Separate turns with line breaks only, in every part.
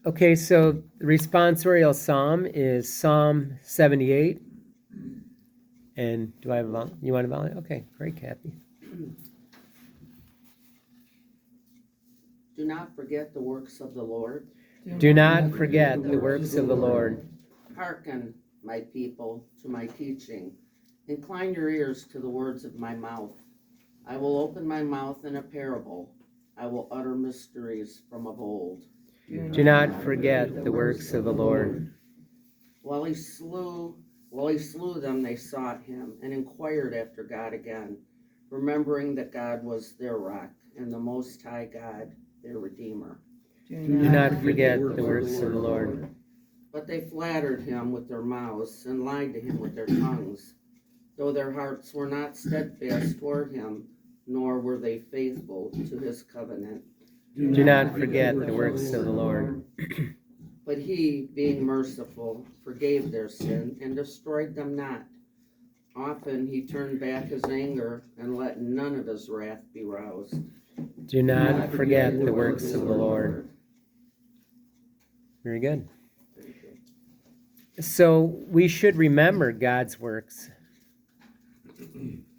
Okay, so the responsorial psalm is Psalm 78. And do I have you want to volunteer? Okay, great, Kathy.
Do not forget the works of the Lord.
Do not forget the works of the Lord.
Hearken, my people, to my teaching. Incline your ears to the words of my mouth. I will open my mouth in a parable. I will utter mysteries from of old.
Do not forget the works of the Lord.
While he slew them, they sought him and inquired after God again, remembering that God was their rock and the Most High God their Redeemer.
Do not forget the works of the Lord.
But they flattered him with their mouths and lied to him with their tongues, though their hearts were not steadfast toward him, nor were they faithful to his covenant.
Do not forget the works of the Lord.
But he, being merciful, forgave their sin and destroyed them not. Often he turned back his anger and let none of his wrath be roused.
Do not forget the works of the Lord. Very good. So we should remember God's works,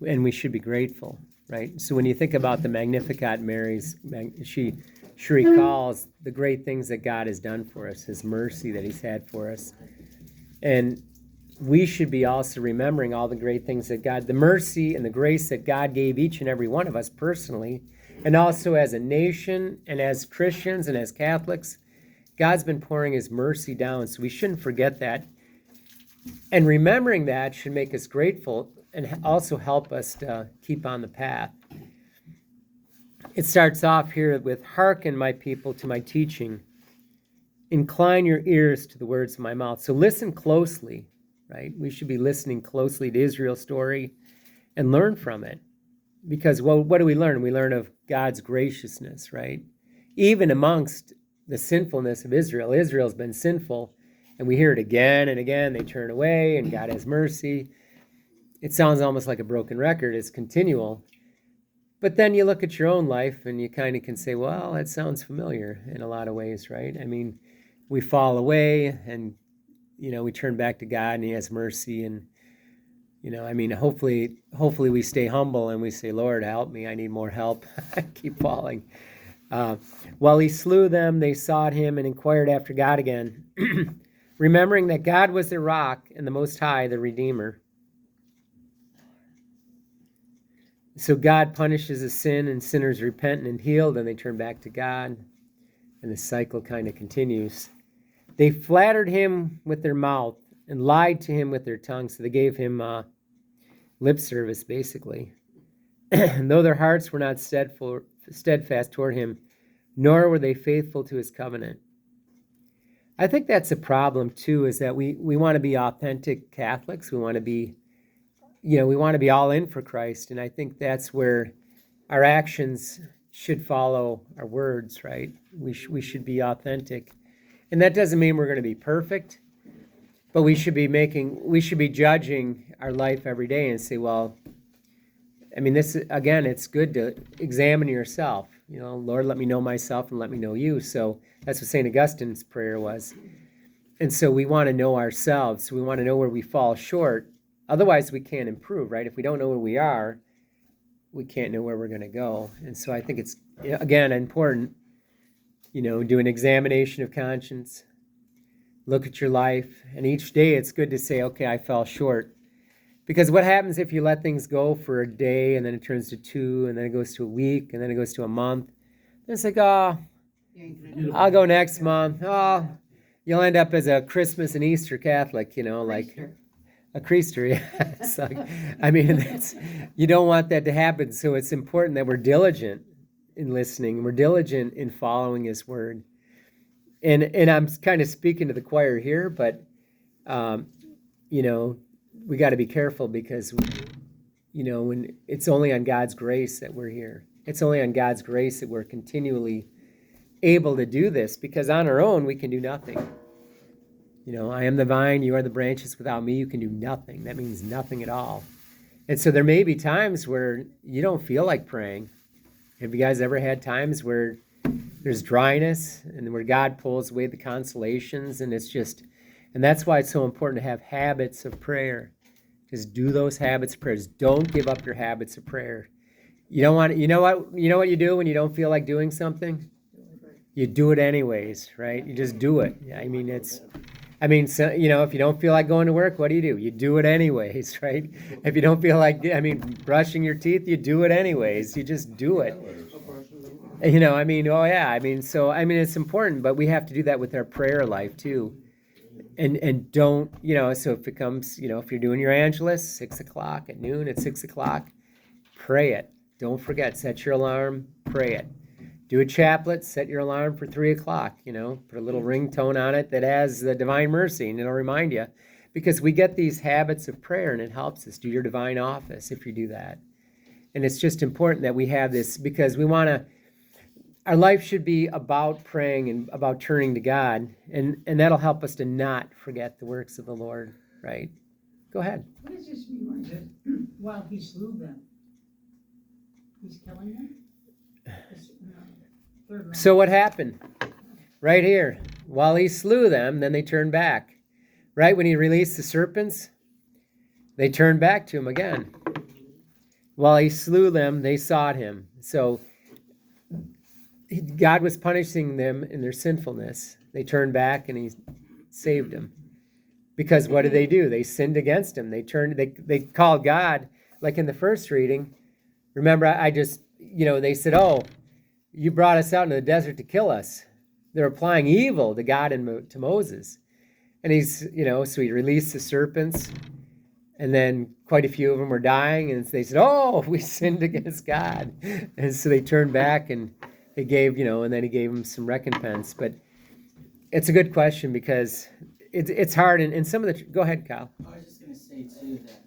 and we should be grateful, right? So when you think about the Magnificat Mary's, she recalls the great things that God has done for us, his mercy that he's had for us. And we should be also remembering all the great things that God, the mercy and the grace that God gave each and every one of us personally, and also as a nation and as Christians and as Catholics. God's been pouring his mercy down, so we shouldn't forget that. And remembering that should make us grateful and also help us to keep on the path. It starts off here with, hearken, my people, to my teaching. Incline your ears to the words of my mouth. So listen closely, right? We should be listening closely to Israel's story and learn from it. Because, well, what do we learn? We learn of God's graciousness, right? Even amongst the sinfulness of Israel. Israel's been sinful, and we hear it again and again. They turn away, and God has mercy. It sounds almost like a broken record. It's continual. But then you look at your own life, and you kind of can say, well, that sounds familiar in a lot of ways, right? I mean, we fall away, and, we turn back to God, and he has mercy. And, hopefully we stay humble, and we say, Lord, help me. I need more help. I keep falling. While he slew them, they sought him and inquired after God again, remembering that God was their rock and the Most High, the Redeemer. So God punishes a sin, and sinners repent and healed, and they turn back to God, and the cycle kind of continues. They flattered him with their mouth and lied to him with their tongue, so they gave him lip service, basically. And though their hearts were not steadfast toward him, nor were they faithful to his covenant. I think that's a problem too, is that we want to be authentic Catholics. We want to be, we want to be all in for Christ. And I think that's where our actions should follow our words, right? We should be authentic. And that doesn't mean we're going to be perfect, but we should be judging our life every day and say, well, I mean, it's good to examine yourself. Lord, let me know myself and let me know you. So that's what St. Augustine's prayer was. And so we want to know ourselves. We want to know where we fall short. Otherwise, we can't improve, right? If we don't know where we are, we can't know where we're going to go. And so I think it's, again, important, do an examination of conscience, look at your life. And each day it's good to say, okay, I fell short. Because what happens if you let things go for a day, and then it turns to 2, and then it goes to a week, and then it goes to a month? And it's like, oh, I'll go next month. Oh, you'll end up as a Christmas and Easter Catholic, like a creaster. It's like, I mean, you don't want that to happen. So it's important that we're diligent in listening. We're diligent in following his word. And I'm kind of speaking to the choir here, but, we got to be careful because, when it's only on God's grace that we're here. It's only on God's grace that we're continually able to do this, because on our own, we can do nothing. I am the vine, you are the branches. Without me, you can do nothing. That means nothing at all. And so there may be times where you don't feel like praying. Have you guys ever had times where there's dryness, and where God pulls away the consolations, and and that's why it's so important to have habits of prayer. Just do those habits of prayers. Don't give up your habits of prayer. You don't want, you know what you do when you don't feel like doing something? You do it anyways, right? You just do it. So, if you don't feel like going to work, what do? You do it anyways, right? If you don't feel like, brushing your teeth, you do it anyways. You just do it. It's important, but we have to do that with our prayer life too. And don't, so if it comes, if you're doing your Angelus, 6 o'clock at noon, at 6 o'clock, pray it. Don't forget, set your alarm, pray it. Do a chaplet, set your alarm for 3 o'clock, put a little ringtone on it that has the Divine Mercy, and it'll remind you. Because we get these habits of prayer, and it helps us. Do your divine office if you do that. And it's just important that we have this, because our life should be about praying and about turning to God, and that'll help us to not forget the works of the Lord, right? Go ahead.
What does this mean when it says, while he slew them? He's killing them?
So what happened? Right here. While he slew them, then they turned back. Right when he released the serpents, they turned back to him again. While he slew them, they sought him. So God was punishing them in their sinfulness. They turned back and he saved them. Because what did they do? They sinned against him. They called God, like in the first reading. Remember, they said, "Oh, you brought us out into the desert to kill us." They're applying evil to God and to Moses. And so he released the serpents, and then quite a few of them were dying, and they said, "Oh, we sinned against God." And so they turned back, and they gave, and then he gave them some recompense. But it's a good question, because it's hard, and some of the, go ahead, Kyle.
I was just going to say, too, that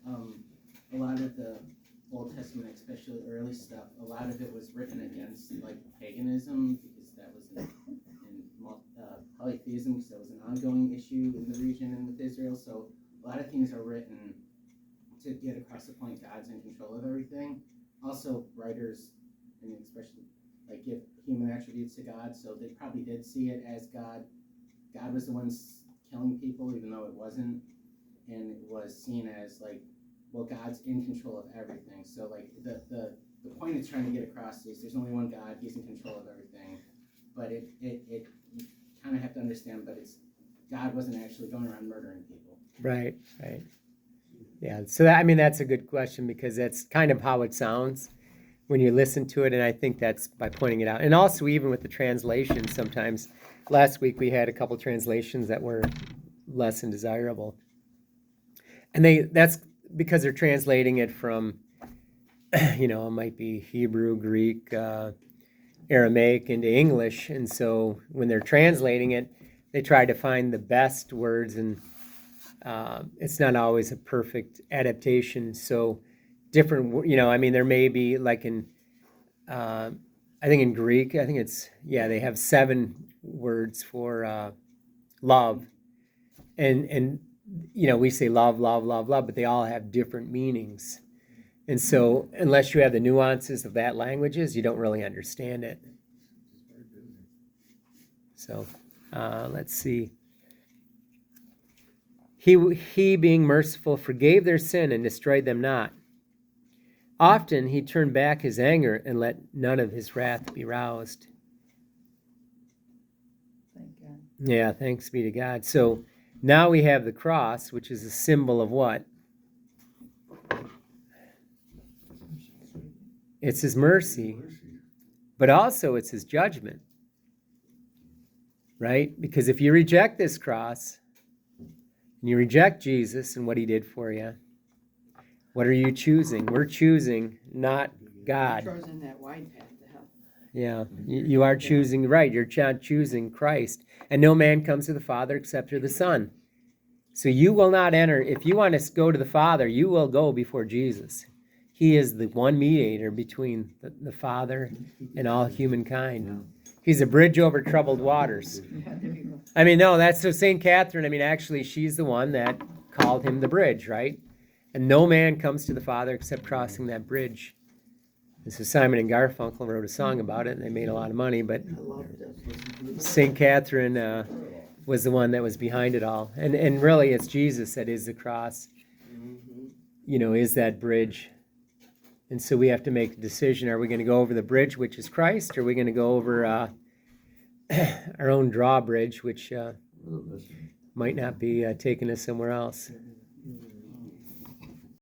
a lot of the Old Testament, especially early stuff, a lot of it was written against, like, paganism, because that was in polytheism, because that was an ongoing issue in the region and with Israel. So a lot of things are written to get across the point God's in control of everything. Also, writers, and especially, like, give human attributes to God, so they probably did see it as God. God was the one killing people, even though it wasn't, and it was seen as, like, well, God's in control of everything. So, like, the point it's trying to get across is there's only one God, he's in control of everything. But you kind of have to understand, but God wasn't actually going around murdering people.
Right. Yeah, so that's a good question, because that's kind of how it sounds when you listen to it, and I think that's by pointing it out. And also, even with the translation, sometimes, last week we had a couple translations that were less than desirable. And that's because they're translating it from, it might be Hebrew, Greek, Aramaic into English. And so when they're translating it, they try to find the best words, and it's not always a perfect adaptation. So different, there may be, like I think in Greek, they have 7 words for love. And we say love, love, love, love, but they all have different meanings. And so unless you have the nuances of that languages, you don't really understand it. So let's see. He, being merciful, forgave their sin and destroyed them not. Often he turned back his anger and let none of his wrath be roused.
Thank God.
Yeah, thanks be to God. So now we have the cross, which is a symbol of what? It's his mercy, but also it's his judgment, right? Because if you reject this cross, and you reject Jesus and what he did for you, what are you choosing? We're choosing not God.
Choosing that wide path to hell.
Yeah, you are choosing, right, you're choosing Christ. And no man comes to the Father except through the Son. So you will not enter, if you want to go to the Father, you will go before Jesus. He is the one mediator between the Father and all humankind. He's a bridge over troubled waters.
Yeah, there you go.
No, that's so St. Catherine, actually she's the one that called him the bridge, right? And no man comes to the Father except crossing that bridge. And so Simon and Garfunkel wrote a song about it, and they made a lot of money. But
I love this.
St. Catherine was the one that was behind it all. And really, it's Jesus that is the cross,
Mhm.
is that bridge. And so we have to make a decision. Are we going to go over the bridge, which is Christ, or are we going to go over our own drawbridge, which might not be taking us somewhere else?